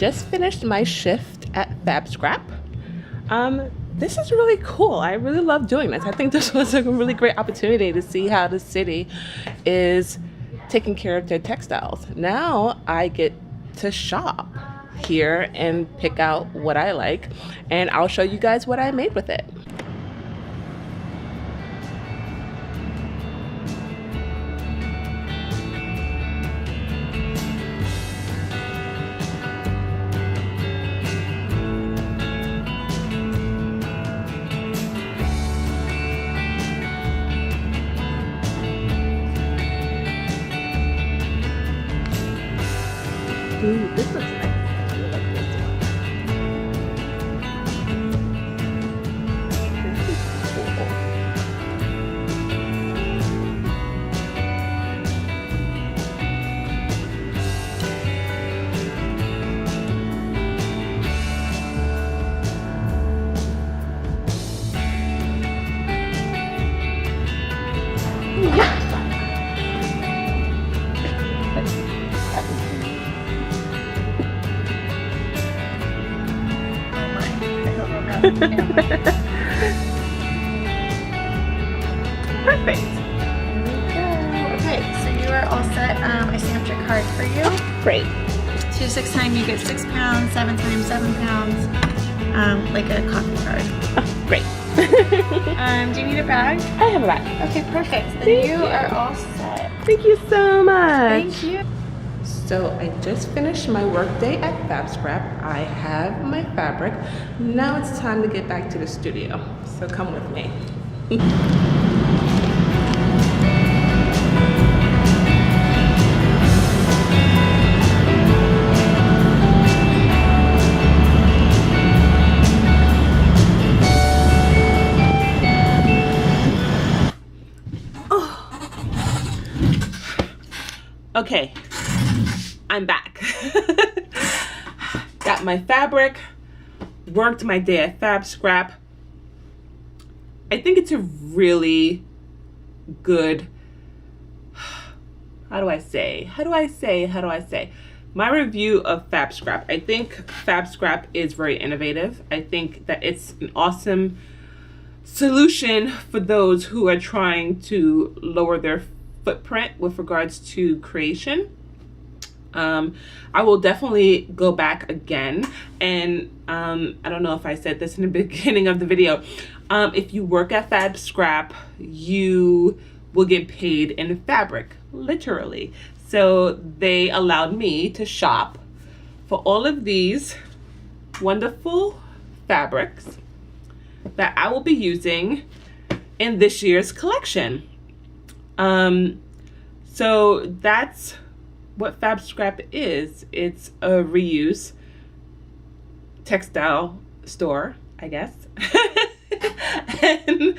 just finished my shift at FABSCRAP. This is really cool. I really love doing this. I think this was a really great opportunity to see how the city is taking care of their textiles. Now I get to shop here and pick out what I like, and I'll show you guys what I made with it. Ooh, this looks nice. I really like this one. This is cool. Yeah. Perfect. There we go. Okay, so you are all set. I stamped your card for you. Great. 2 6 times you get 6 pounds, 7 times 7 pounds, like a coffee card. Oh, great. Do you need a bag? I have a bag. Okay, perfect. Then Thank you you. are all set. Thank you so much. Thank you. So I just finished my workday at FABSCRAP. I have my fabric. Now it's time to get back to the studio. So come with me. Okay, I'm back. Got my fabric, worked my day at FABSCRAP. I think it's a really good, how do I say? My review of FABSCRAP. I think FABSCRAP is very innovative. I think that it's an awesome solution for those who are trying to lower their footprint with regards to creation. I will definitely go back again, and I don't know if I said this in the beginning of the video. If you work at FABSCRAP, you will get paid in fabric, literally. So they allowed me to shop for all of these wonderful fabrics that I will be using in this year's collection. So that's what FABSCRAP is. It's a reuse textile store, I guess. And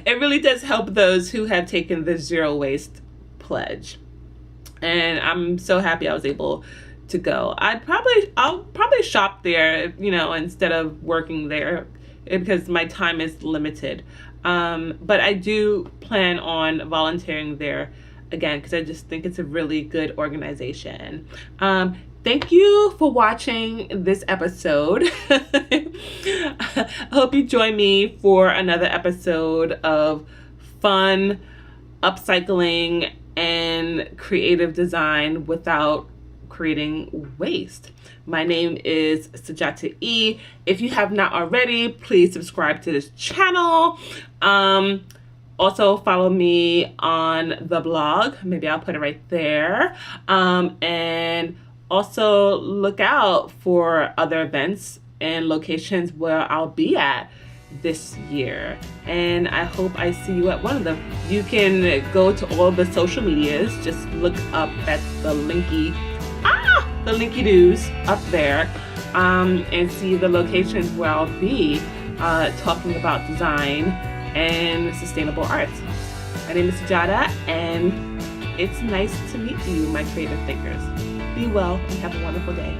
it really does help those who have taken the zero waste pledge. And I'm so happy I was able to go. I'll probably shop there, you know, instead of working there, because my time is limited. But I do plan on volunteering there again, because I just think it's a really good organization. Thank you for watching this episode. I hope you join me for another episode of fun upcycling and creative design without creating waste. My name is Sujata E. If you have not already, please subscribe to this channel. Also follow me on the blog. Maybe I'll put it right there. And also look out for other events and locations where I'll be at this year. And I hope I see you at one of them. You can go to all the social medias. Just look up at the linky doos up there, and see the locations where I'll be talking about design and sustainable art. My name is Sujata, and it's nice to meet you, my creative thinkers. Be well and have a wonderful day.